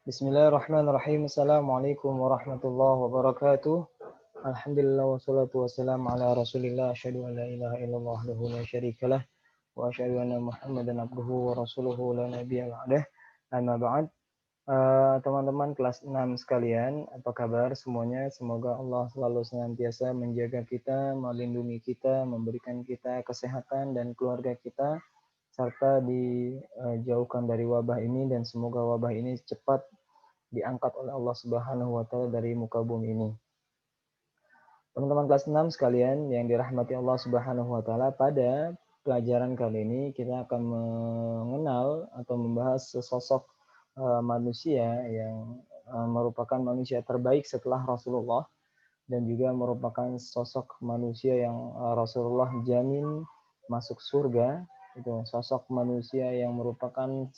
Bismillahirrahmanirrahim. Assalamualaikum warahmatullahi wabarakatuh. Alhamdulillah wassalatu wassalamu ala Rasulillah. Asyhadu an la ilaha illallah wahdahu la syarikalah wa asyhadu anna Muhammadan abduhu wa rasuluhu la nabiyya ba'dah. Amma ba'd. Teman-teman kelas 6 sekalian, apa kabar semuanya? Semoga Allah selalu senantiasa menjaga kita, melindungi kita, memberikan kita kesehatan dan keluarga kita, serta dijauhkan dari wabah ini, dan semoga wabah ini cepat diangkat oleh Allah Subhanahu wa taala dari muka bumi ini. Teman-teman kelas 6 sekalian yang dirahmati Allah Subhanahu wa taala, pada pelajaran kali ini kita akan mengenal atau membahas sesosok manusia yang merupakan manusia terbaik setelah Rasulullah, dan juga merupakan sosok manusia yang Rasulullah jamin masuk surga. Itu sosok manusia yang merupakan 10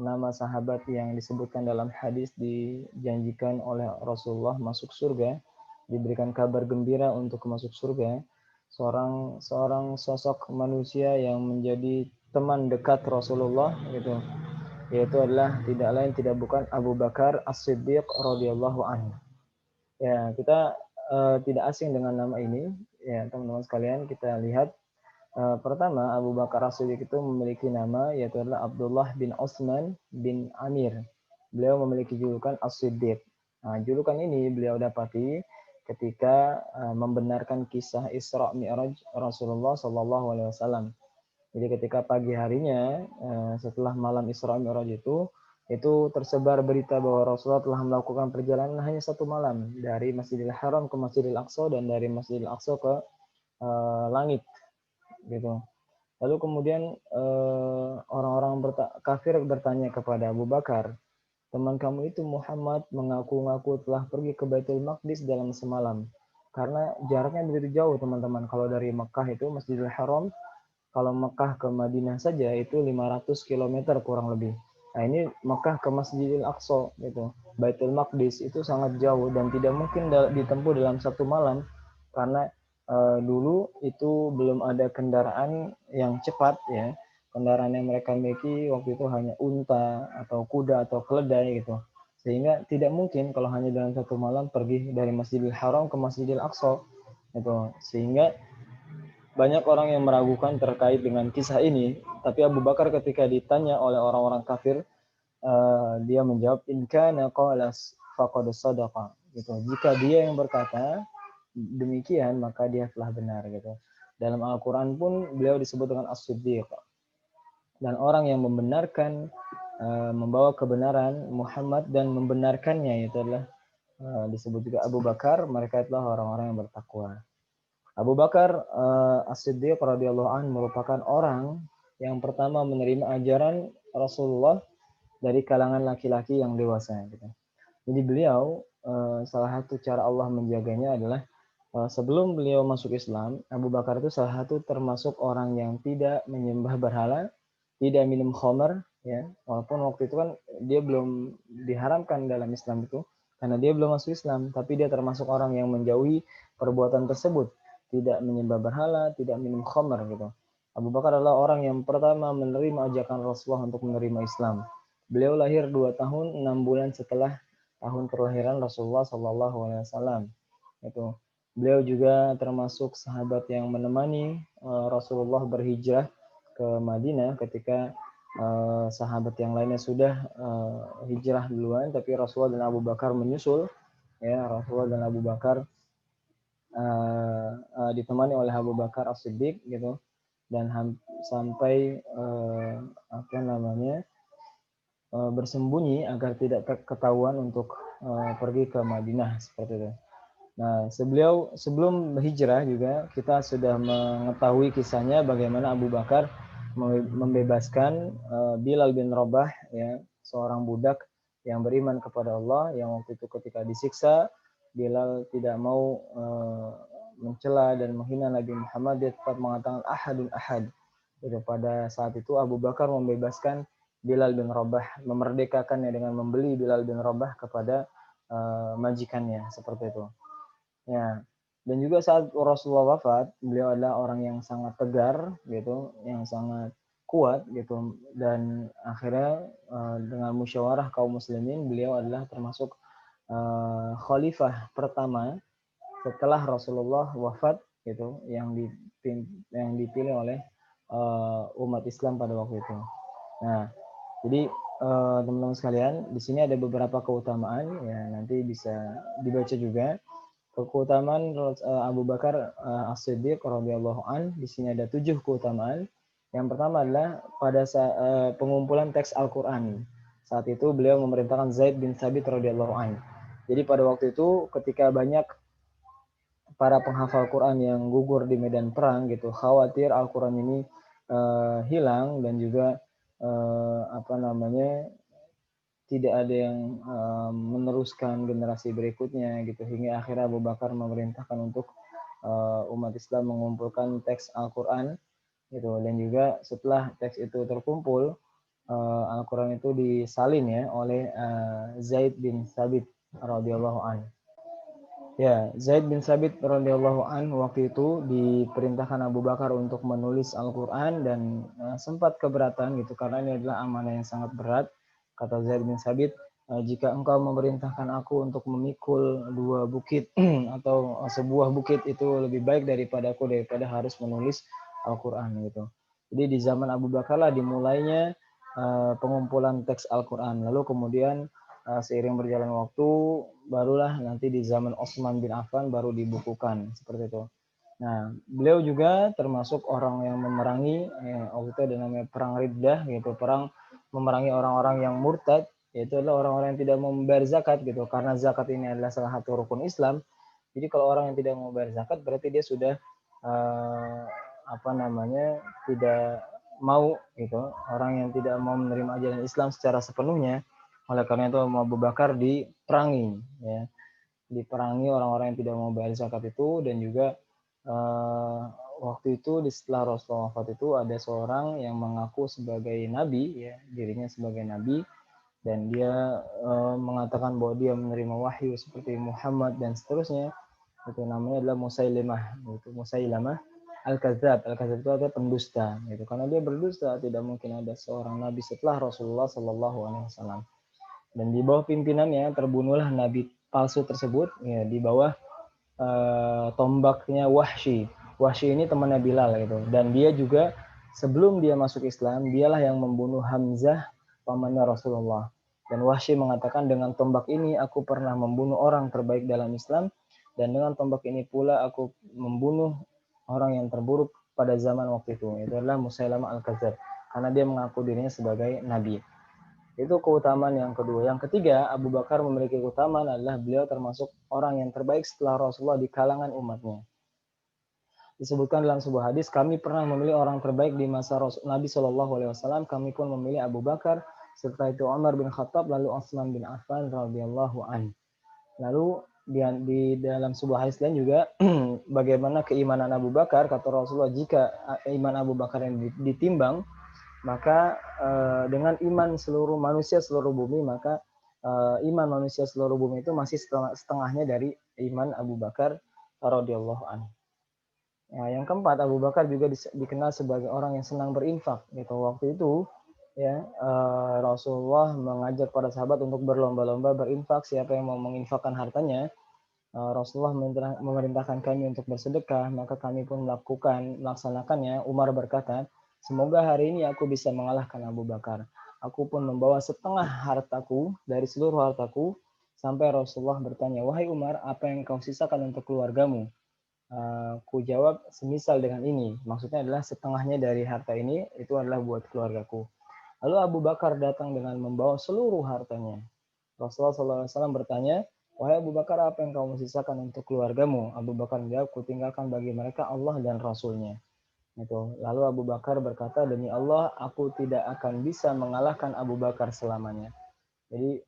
nama sahabat yang disebutkan dalam hadis dijanjikan oleh Rasulullah masuk surga, diberikan kabar gembira untuk masuk surga. Seorang sosok manusia yang menjadi teman dekat Rasulullah gitu, yaitu adalah tidak lain tidak bukan Abu Bakar As-Siddiq radhiyallahu anhu. Ya, kita tidak asing dengan nama ini. Ya, teman-teman sekalian, kita lihat pertama, Abu Bakar As-Siddiq itu memiliki nama, yaitu adalah Abdullah bin Utsman bin Amir. Beliau memiliki julukan As-Siddiq. Nah, julukan ini beliau dapati ketika membenarkan kisah Isra Mi'raj Rasulullah Shallallahu Alaihi Wasallam. Jadi ketika pagi harinya setelah malam Isra Mi'raj itu tersebar berita bahwa Rasulullah telah melakukan perjalanan hanya satu malam dari Masjidil Haram ke Masjidil Aqsa, dan dari Masjidil Aqsa ke langit gitu. Lalu kemudian orang-orang kafir bertanya kepada Abu Bakar, teman kamu itu Muhammad mengaku-ngaku telah pergi ke Baitul Maqdis dalam semalam. Karena jaraknya begitu jauh teman-teman. Kalau dari Mekah itu Masjidil Haram, kalau Mekah ke Madinah saja itu 500 km kurang lebih. Nah ini Mekah ke Masjidil Aqsa gitu. Baitul Maqdis itu sangat jauh dan tidak mungkin ditempuh dalam satu malam, karena dulu itu belum ada kendaraan yang cepat ya. Kendaraan yang mereka miliki waktu itu hanya unta atau kuda atau keledai gitu. Sehingga tidak mungkin kalau hanya dalam satu malam pergi dari Masjidil Haram ke Masjidil Aqsa gitu. Sehingga banyak orang yang meragukan terkait dengan kisah ini, tapi Abu Bakar ketika ditanya oleh orang-orang kafir, dia menjawab, in kana qala faqad sadaqa gitu. Jika dia yang berkata demikian, maka dia telah benar gitu. Dalam Al-Qur'an pun beliau disebut dengan As-Siddiq. Dan orang yang membenarkan, membawa kebenaran Muhammad dan membenarkannya, itu adalah disebut juga Abu Bakar. Mereka itulah orang-orang yang bertakwa. Abu Bakar As-Siddiq radhiyallahu anhu merupakan orang yang pertama menerima ajaran Rasulullah dari kalangan laki-laki yang dewasa gitu. Jadi beliau salah satu cara Allah menjaganya adalah sebelum beliau masuk Islam, Abu Bakar itu salah satu termasuk orang yang tidak menyembah berhala, tidak minum khamar ya. Walaupun waktu itu kan dia belum diharamkan dalam Islam itu karena dia belum masuk Islam, tapi dia termasuk orang yang menjauhi perbuatan tersebut, tidak menyembah berhala, tidak minum khamar gitu. Abu Bakar adalah orang yang pertama menerima ajakan Rasulullah untuk menerima Islam. Beliau lahir 2 tahun 6 bulan setelah tahun kelahiran Rasulullah Shallallahu Alaihi Wasallam. Itu beliau juga termasuk sahabat yang menemani Rasulullah berhijrah ke Madinah ketika sahabat yang lainnya sudah hijrah duluan, tapi Rasulullah dan Abu Bakar menyusul. Ya, Rasulullah dan Abu Bakar ditemani oleh Abu Bakar As-Siddiq gitu, dan sampai apa namanya bersembunyi agar tidak ketahuan untuk pergi ke Madinah seperti itu. Nah, sebelum hijrah juga kita sudah mengetahui kisahnya bagaimana Abu Bakar membebaskan Bilal bin Rabah ya, seorang budak yang beriman kepada Allah, yang waktu itu ketika disiksa Bilal tidak mau mencela dan menghina Nabi Muhammad, dia tetap mengatakan ahadun ahad. Gitu. Pada saat itu Abu Bakar membebaskan Bilal bin Rabah, memerdekakannya dengan membeli Bilal bin Rabah kepada majikannya seperti itu. Ya. Dan juga saat Rasulullah wafat, beliau adalah orang yang sangat tegar gitu, yang sangat kuat gitu, dan akhirnya dengan musyawarah kaum muslimin beliau adalah termasuk khalifah pertama setelah Rasulullah wafat gitu, yang dipilih oleh umat Islam pada waktu itu. Nah, jadi teman-teman sekalian, di sini ada beberapa keutamaan ya, nanti bisa dibaca juga. Keutamaan Abu Bakar As-Siddiq radhiyallahu an, di sini ada 7 keutamaan. Yang pertama adalah pada saat pengumpulan teks Al-Qur'an. Saat itu beliau memerintahkan Zaid bin Thabit radhiyallahu an. Jadi pada waktu itu ketika banyak para penghafal Quran yang gugur di medan perang gitu, khawatir Al-Quran ini hilang dan juga apa namanya tidak ada yang meneruskan generasi berikutnya gitu, hingga akhirnya Abu Bakar memerintahkan untuk umat Islam mengumpulkan teks Al-Quran gitu, dan juga setelah teks itu terkumpul Al-Quran itu disalin ya oleh Zaid bin Thabit radhiyallahu anhu. Ya, Zaid bin Sabit radhiyallahu anhu waktu itu diperintahkan Abu Bakar untuk menulis Al-Quran, dan sempat keberatan gitu karena ini adalah amanah yang sangat berat. Kata Zaid bin Sabit, jika engkau memerintahkan aku untuk memikul 2 bukit atau sebuah bukit, itu lebih baik daripada harus menulis Al-Quran gitu. Jadi di zaman Abu Bakar lah dimulainya pengumpulan teks Al-Quran. Lalu kemudian seiring berjalan waktu barulah nanti di zaman Utsman bin Affan baru dibukukan seperti itu. Nah, beliau juga termasuk orang yang memerangi waktu itu ada namanya perang Riddah gitu, perang memerangi orang-orang yang murtad, yaitu adalah orang-orang yang tidak mau membayar zakat gitu, karena zakat ini adalah salah satu rukun Islam. Jadi kalau orang yang tidak mau membayar zakat berarti dia sudah apa namanya tidak mau gitu, orang yang tidak mau menerima ajaran Islam secara sepenuhnya. Oleh karena itu Abu Bakar diperangi ya, diperangi orang-orang yang tidak mau bayar zakat itu. Dan juga waktu itu setelah Rasulullah wafat itu ada seorang yang mengaku sebagai nabi ya, dirinya sebagai nabi, dan dia mengatakan bahwa dia menerima wahyu seperti Muhammad dan seterusnya. Itu namanya adalah Musailimah, itu Musailamah Al-Kadzab. Al-Kadzab itu adalah pendusta gitu, karena dia berdusta, tidak mungkin ada seorang nabi setelah Rasulullah Shallallahu alaihi wasallam. Dan di bawah pimpinannya terbunuhlah nabi palsu tersebut ya, di bawah tombaknya Wahsy. Wahsy ini temannya Bilal gitu, dan dia juga sebelum dia masuk Islam dialah yang membunuh Hamzah pamannya Rasulullah. Dan Wahsy mengatakan, dengan tombak ini aku pernah membunuh orang terbaik dalam Islam, dan dengan tombak ini pula aku membunuh orang yang terburuk pada zaman waktu itu. Itu adalah Musailamah Al-Kadzab, karena dia mengaku dirinya sebagai nabi. Itu keutamaan yang kedua. Yang ketiga, Abu Bakar memiliki keutamaan adalah beliau termasuk orang yang terbaik setelah Rasulullah di kalangan umatnya. Disebutkan dalam sebuah hadis, kami pernah memilih orang terbaik di masa Nabi Shallallahu alaihi wasallam, kami pun memilih Abu Bakar, setelah itu Umar bin Khattab, lalu Utsman bin Affan radhiyallahu anhu. Lalu di dalam sebuah hadis lain juga bagaimana keimanan Abu Bakar, kata Rasulullah, jika iman Abu Bakar yang ditimbang, maka dengan iman seluruh manusia seluruh bumi, maka iman manusia seluruh bumi itu masih setengahnya dari iman Abu Bakar radhiyallahu anhu. Ya, yang keempat, Abu Bakar juga dikenal sebagai orang yang senang berinfak gitu. Waktu itu ya Rasulullah mengajak para sahabat untuk berlomba-lomba berinfak, siapa yang mau menginfakkan hartanya. Rasulullah memerintahkan kami untuk bersedekah, maka kami pun melaksanakannya. Umar berkata, semoga hari ini aku bisa mengalahkan Abu Bakar. Aku pun membawa setengah hartaku dari seluruh hartaku, sampai Rasulullah bertanya, wahai Umar, apa yang kau sisakan untuk keluargamu? Ku jawab, semisal dengan ini. Maksudnya adalah setengahnya dari harta ini, itu adalah buat keluargaku. Lalu Abu Bakar datang dengan membawa seluruh hartanya. Rasulullah SAW bertanya, wahai Abu Bakar, apa yang kamu sisakan untuk keluargamu? Abu Bakar menjawab, ku tinggalkan bagi mereka Allah dan Rasulnya. Itu. Lalu Abu Bakar berkata, demi Allah, aku tidak akan bisa mengalahkan Abu Bakar selamanya. Jadi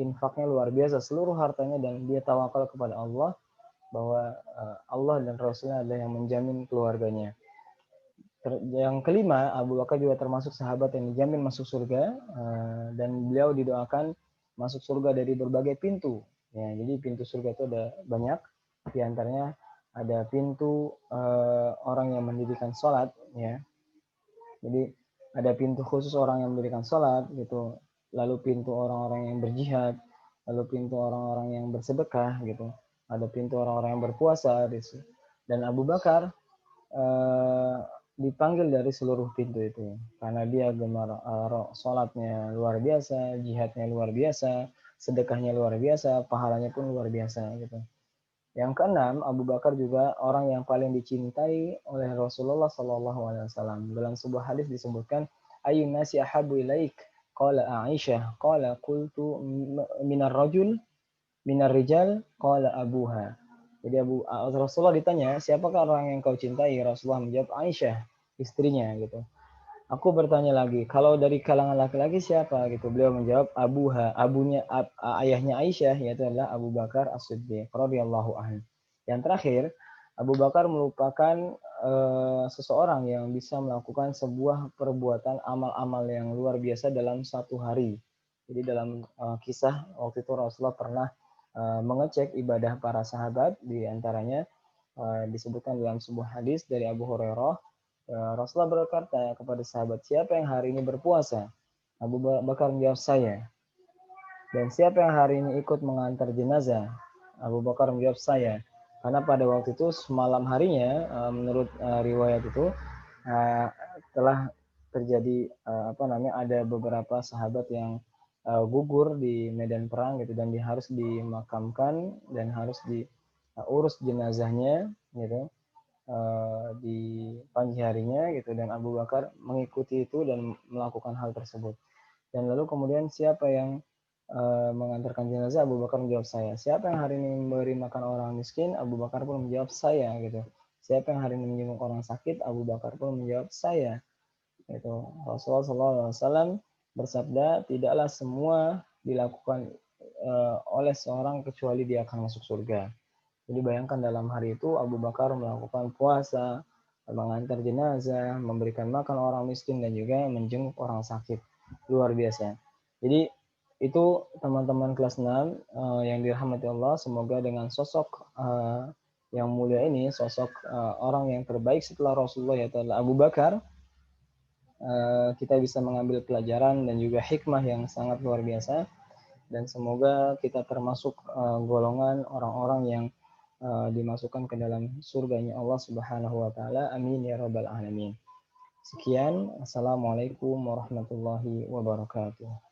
infaknya luar biasa, seluruh hartanya, dan dia tawakal kepada Allah, bahwa Allah dan Rasulnya adalah yang menjamin keluarganya. Yang kelima, Abu Bakar juga termasuk sahabat yang dijamin masuk surga, dan beliau didoakan masuk surga dari berbagai pintu. Ya, jadi pintu surga itu ada banyak. Di antaranya ada pintu orang yang mendirikan sholat. Ya, jadi Ada pintu khusus orang yang mendirikan sholat gitu, lalu pintu orang-orang yang berjihad, lalu pintu orang-orang yang bersedekah gitu, ada pintu orang-orang yang berpuasa gitu. Dan Abu Bakar eh, dipanggil dari seluruh pintu itu karena dia gemar sholatnya luar biasa, jihadnya luar biasa, sedekahnya luar biasa, pahalanya pun luar biasa gitu. Yang keenam, Abu Bakar juga orang yang paling dicintai oleh Rasulullah Shallallahu Alaihi Wasallam. Dalam sebuah hadis disebutkan, Ayun nasi ahabu ilaik, qala Aisyah, qala qultu minar rajul, minar rijal, qala abuha. Jadi Rasulullah ditanya, siapakah orang yang kau cintai? Rasulullah menjawab, Aisyah, istrinya gitu. Aku bertanya lagi, kalau dari kalangan laki-laki siapa gitu? Beliau menjawab abuha, ayahnya Aisyah, yaitu adalah Abu Bakar As-Siddiq radhiyallahu anhu. Yang terakhir, Abu Bakar merupakan seseorang yang bisa melakukan sebuah perbuatan amal-amal yang luar biasa dalam satu hari. Jadi dalam kisah waktu itu Rasulullah pernah mengecek ibadah para sahabat, di antaranya disebutkan dalam sebuah hadis dari Abu Hurairah. Rasulullah berkata kepada sahabat, siapa yang hari ini berpuasa? Abu Bakar menjawab, saya. Dan siapa yang hari ini ikut mengantar jenazah? Abu Bakar menjawab, saya. Karena pada waktu itu semalam harinya, menurut riwayat itu, telah terjadi ada beberapa sahabat yang gugur di medan perang gitu, dan harus dimakamkan dan harus diurus jenazahnya gitu di pagi harinya gitu, dan Abu Bakar mengikuti itu dan melakukan hal tersebut. Dan lalu kemudian siapa yang mengantarkan jenazah? Abu Bakar menjawab, saya. Siapa yang hari ini memberi makan orang miskin? Abu Bakar pun menjawab, saya gitu. Siapa yang hari ini menjenguk orang sakit? Abu Bakar pun menjawab, saya. Itu Rasulullah SAW bersabda, tidaklah semua dilakukan oleh seorang kecuali dia akan masuk surga. Jadi bayangkan dalam hari itu Abu Bakar melakukan puasa, mengantar jenazah, memberikan makan orang miskin, dan juga menjenguk orang sakit. Luar biasa. Jadi itu teman-teman kelas 6 yang dirahmati Allah, semoga dengan sosok yang mulia ini, sosok orang yang terbaik setelah Rasulullah yaitu Abu Bakar, kita bisa mengambil pelajaran dan juga hikmah yang sangat luar biasa, dan semoga kita termasuk golongan orang-orang yang dimasukkan ke dalam surganya Allah Subhanahu wa taala. Amin ya rabbal alamin. Sekian, assalamualaikum warahmatullahi wabarakatuh.